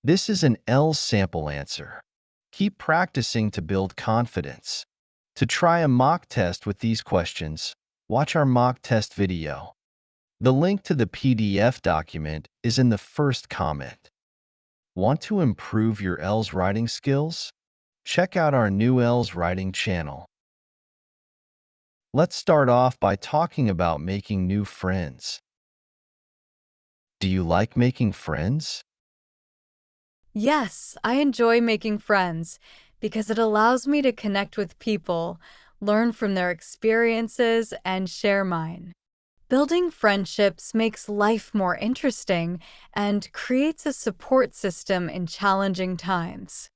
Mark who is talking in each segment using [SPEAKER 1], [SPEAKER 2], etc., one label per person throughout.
[SPEAKER 1] This is an IELTS sample answer. Keep practicing to build confidence. To try a mock test with these questions, watch our mock test video. The link to the PDF document is in the first comment. Want to improve your IELTS writing skills? Check out our new IELTS writing channel. Let's start off by talking about making new friends. Do you like making friends?
[SPEAKER 2] Yes, I enjoy making friends because it allows me to connect with people, learn from their experiences, and share mine. Building friendships makes life more interesting and creates a support system in challenging times.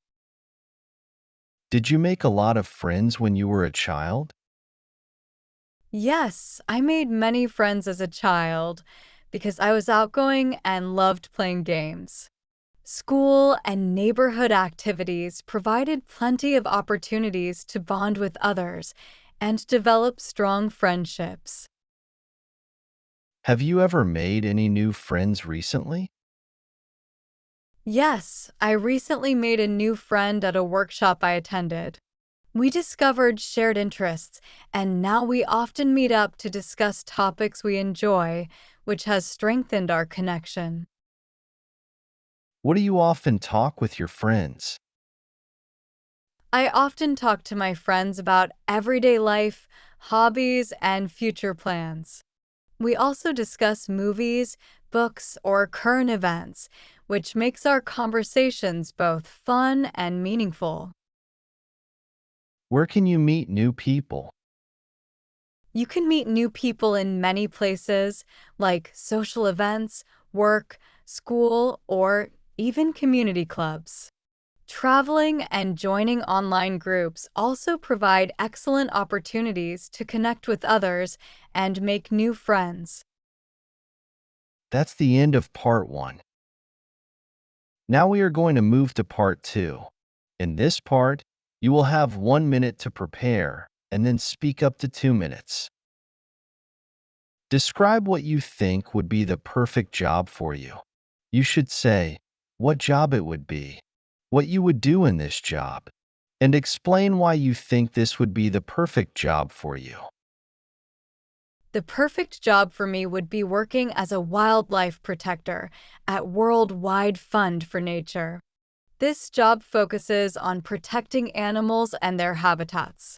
[SPEAKER 1] Did you make a lot of friends when you were a child?
[SPEAKER 2] Yes, I made many friends as a child because I was outgoing and loved playing games. School and neighborhood activities provided plenty of opportunities to bond with others and develop strong friendships.
[SPEAKER 1] Have you ever made any new friends recently?
[SPEAKER 2] Yes, I recently made a new friend at a workshop I attended. We discovered shared interests, and now we often meet up to discuss topics we enjoy, which has strengthened our connection.
[SPEAKER 1] What do you often talk with your friends?
[SPEAKER 2] I often talk to my friends about everyday life, hobbies, and future plans. We also discuss movies, books, or current events, which makes our conversations both fun and meaningful.
[SPEAKER 1] Where can you meet new people?
[SPEAKER 2] You can meet new people in many places, like social events, work, school, or even community clubs. Traveling and joining online groups also provide excellent opportunities to connect with others and make new friends.
[SPEAKER 1] That's the end of part 1. Now we are going to move to part 2. In this part, you will have 1 minute to prepare and then speak up to 2 minutes. Describe what you think would be the perfect job for you. You should say what job it would be, what you would do in this job, and explain why you think this would be the perfect job for you.
[SPEAKER 2] The perfect job for me would be working as a wildlife protector at World Wide Fund for Nature. This job focuses on protecting animals and their habitats.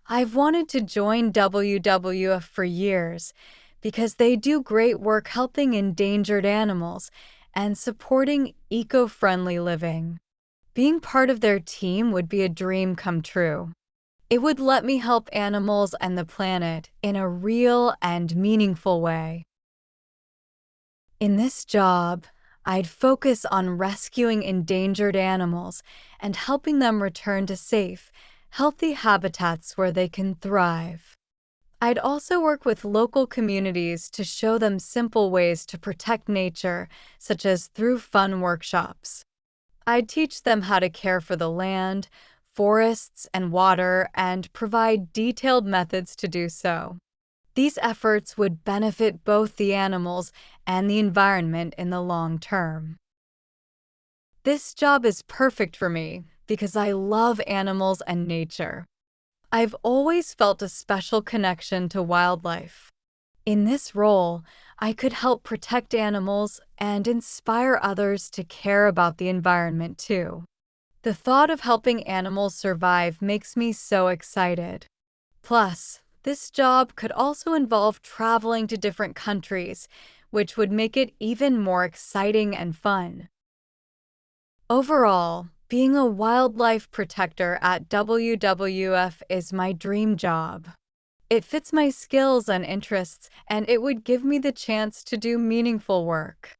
[SPEAKER 2] I've wanted to join WWF for years because they do great work helping endangered animals and supporting eco-friendly living. Being part of their team would be a dream come true. It would let me help animals and the planet in a real and meaningful way. In this job, I'd focus on rescuing endangered animals and helping them return to safe, healthy habitats where they can thrive. I'd also work with local communities to show them simple ways to protect nature, such as through fun workshops. I'd teach them how to care for the land, forests, and water, and provide detailed methods to do so. These efforts would benefit both the animals and the environment in the long term. This job is perfect for me because I love animals and nature. I've always felt a special connection to wildlife. In this role, I could help protect animals and inspire others to care about the environment too. The thought of helping animals survive makes me so excited. Plus, this job could also involve traveling to different countries, which would make it even more exciting and fun. Overall, being a wildlife protector at WWF is my dream job. It fits my skills and interests, and it would give me the chance to do meaningful work.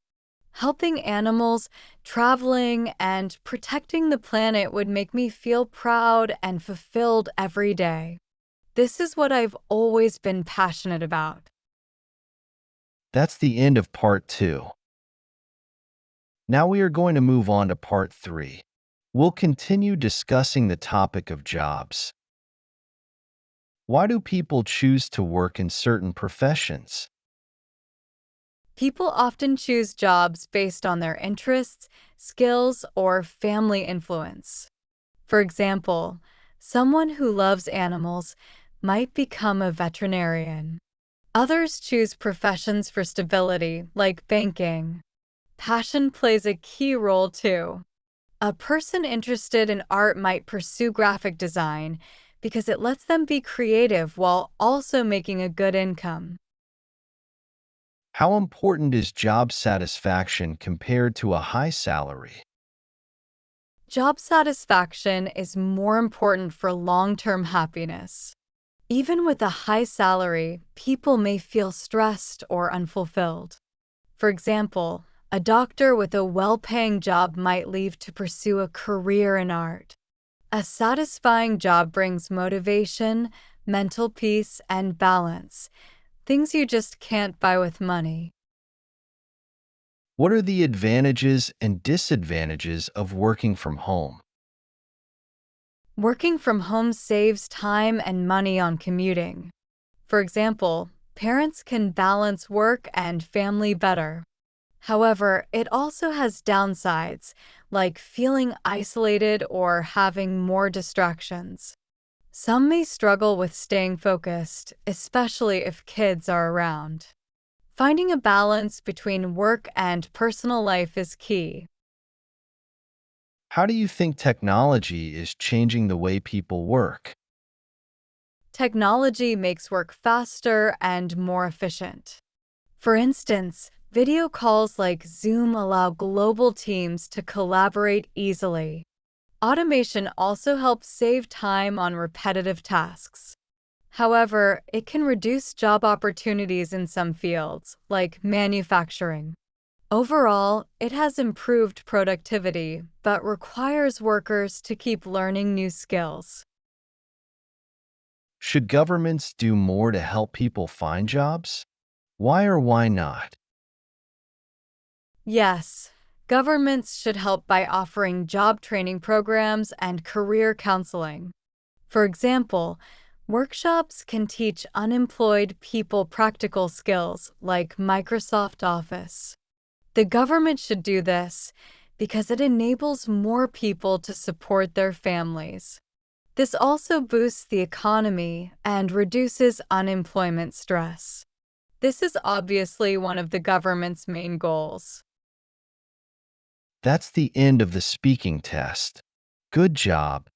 [SPEAKER 2] Helping animals, traveling, and protecting the planet would make me feel proud and fulfilled every day. This is what I've always been passionate about.
[SPEAKER 1] That's the end of part 2. Now we are going to move on to part 3. We'll continue discussing the topic of jobs. Why do people choose to work in certain professions?
[SPEAKER 2] People often choose jobs based on their interests, skills, or family influence. For example, someone who loves animals might become a veterinarian. Others choose professions for stability, like banking. Passion plays a key role too. A person interested in art might pursue graphic design because it lets them be creative while also making a good income.
[SPEAKER 1] How important is job satisfaction compared to a high salary?
[SPEAKER 2] Job satisfaction is more important for long-term happiness. Even with a high salary, people may feel stressed or unfulfilled. For example, a doctor with a well-paying job might leave to pursue a career in art. A satisfying job brings motivation, mental peace, and balance, things you just can't buy with money.
[SPEAKER 1] What are the advantages and disadvantages of working from home?
[SPEAKER 2] Working from home saves time and money on commuting. For example, parents can balance work and family better. However, it also has downsides, like feeling isolated or having more distractions. Some may struggle with staying focused, especially if kids are around. Finding a balance between work and personal life is key.
[SPEAKER 1] How do you think technology is changing the way people work?
[SPEAKER 2] Technology makes work faster and more efficient. For instance, video calls like Zoom allow global teams to collaborate easily. Automation also helps save time on repetitive tasks. However, it can reduce job opportunities in some fields, like manufacturing. Overall, it has improved productivity, but requires workers to keep learning new skills.
[SPEAKER 1] Should governments do more to help people find jobs? Why or why not?
[SPEAKER 2] Yes, governments should help by offering job training programs and career counseling. For example, workshops can teach unemployed people practical skills like Microsoft Office. The government should do this because it enables more people to support their families. This also boosts the economy and reduces unemployment stress. This is obviously one of the government's main goals.
[SPEAKER 1] That's the end of the speaking test. Good job.